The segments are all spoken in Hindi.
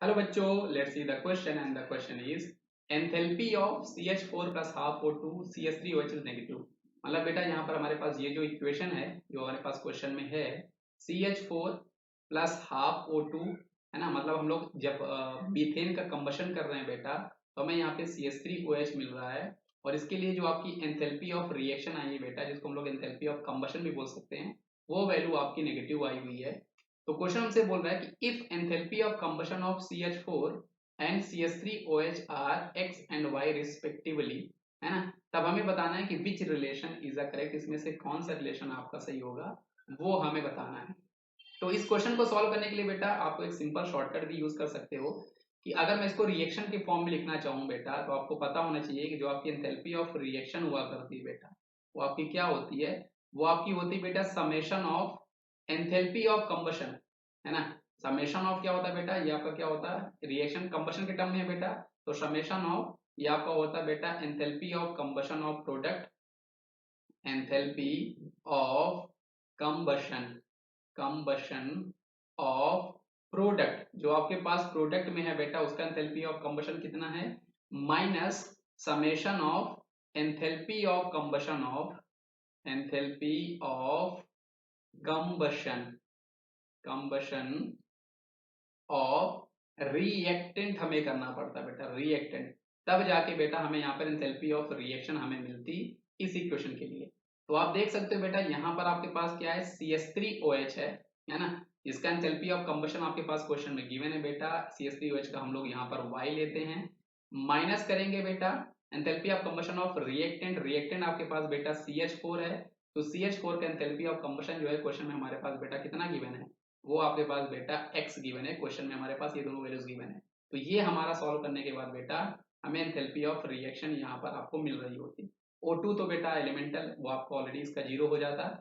हेलो बच्चों, let's see the question and the question is enthalpy of CH4 plus half O2 CH3OH is negative. मतलब बेटा यहाँ पर हमारे पास ये जो इक्वेशन है जो हमारे पास क्वेश्चन में है CH4 प्लस हाफ O2 है ना। मतलब हम लोग जब मीथेन का कंबशन कर रहे हैं बेटा तो हमें यहाँ पे CH3OH मिल रहा है और इसके लिए जो आपकी एंथैल्पी ऑफ रिएक्शन आई है बेटा, जिसको हम लोग एंथैल्पी ऑफ कंबशन भी बोल सकते हैं, वो वैल्यू आपकी नेगेटिव आई हुई है। तो क्वेश्चन हमसे बोल रहा है कि if enthalpy of combustion of CH4 and CH3OH are x and y respectively, है ना, तब हमें बताना है कि which relation is a correct, इसमें से कौन सा रिलेशन आपका सही होगा वो हमें बताना है। तो इस क्वेश्चन को सॉल्व करने के लिए बेटा आपको एक सिंपल शॉर्टकट भी यूज कर सकते हो कि अगर मैं इसको रिएक्शन के फॉर्म में लिखना चाहूँ बेटा तो आपको पता होना चाहिए कि जो आपकी एंथैल्पी ऑफ रिएक्शन हुआ करती है बेटा वो आपकी क्या होती है, वो आपकी होती है बेटा summation of enthalpy of combustion, है ना। समेशन ऑफ क्या होता है बेटा, ये आपका क्या होता है, रिएक्शन कंबशन के टर्म में है बेटा, तो समेशन ऑफ ये आपका होता है बेटा enthalpy of combustion of product, enthalpy of combustion, combustion of product, जो आपके पास प्रोडक्ट में है बेटा उसका एंथैल्पी ऑफ कंबशन कितना है, minus summation of enthalpy of combustion of, enthalpy of combustion, combustion of reactant हमें करना पड़ता है बेटा, रिएक्टेंट, तब जाके बेटा हमें यहाँ पर एंथैल्पी ऑफ रिएक्शन हमें मिलती इस इक्वेशन के लिए। तो आप देख सकते हो बेटा यहाँ पर आपके पास क्या है, CH3OH है ना, इसका एंथैल्पी ऑफ कंबशन आपके पास क्वेश्चन में गिवन है बेटा, CH3OH का हम लोग यहाँ पर Y लेते हैं, माइनस करेंगे बेटा enthalpy of combustion of reactant, reactant आपके पास बेटा CH4 है, तो CH4 का एंथैल्पी ऑफ कंबशन जो है क्वेश्चन में हमारे पास बेटा कितना गिवन है, वो आपके पास बेटा x गिवन है, क्वेश्चन में हमारे पास ये दोनों वैल्यूज गिवन है। तो ये हमारा सॉल्व करने के बाद बेटा हमें एंथैल्पी ऑफ रिएक्शन यहाँ पर आपको मिल रही होती। O2 तो बेटा एलिमेंटल, वो आपको ऑलरेडी इसका जीरो हो जाता है।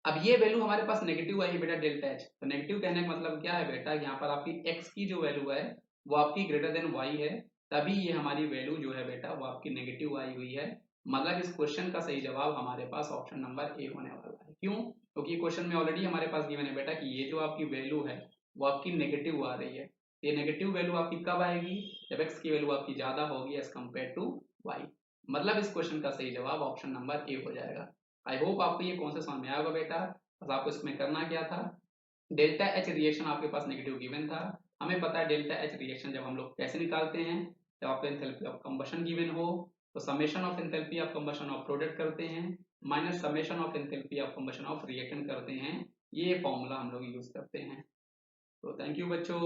अब ये वैल्यू हमारे पास नेगेटिव आई है बेटा डेल्टा एच, तो नेगेटिव कहने का मतलब क्या है बेटा, यहाँ पर आपकी x की जो वैल्यू है वो आपकी ग्रेटर देन y है, तभी ये हमारी वैल्यू जो है बेटा वो आपकी नेगेटिव आई हुई है। मतलब इस क्वेश्चन का सही जवाब हमारे पास ऑप्शन नंबर ए होने वाला है। क्यों? क्योंकि क्वेश्चन में ऑलरेडी हमारे पास गिवन है बेटा कि ये जो आपकी वैल्यू है वो आपकी नेगेटिव आ रही है। ये नेगेटिव वैल्यू आपकी कब आएगी, जब x की वैल्यू आपकी ज्यादा होगी एज कम्पेयर टू y। मतलब इस क्वेश्चन का सही जवाब ऑप्शन नंबर ए हो जाएगा। आई होप आपको ये कौन सा समझ में आया होगा बेटा। बस आपको इसमें करना क्या था, डेल्टा एच रिएक्शन आपके पास नेगेटिव गिवन था, हमें पता है डेल्टा एच रिएक्शन जब हम लोग कैसे निकालते हैं, जब आपको एंथैल्पी ऑफ कंबशन गिवन हो तो summation of enthalpy of combustion of product करते हैं minus summation of enthalpy of combustion of reactant करते हैं, ये फॉर्मूला हम लोग यूज करते हैं। तो थैंक यू बच्चों।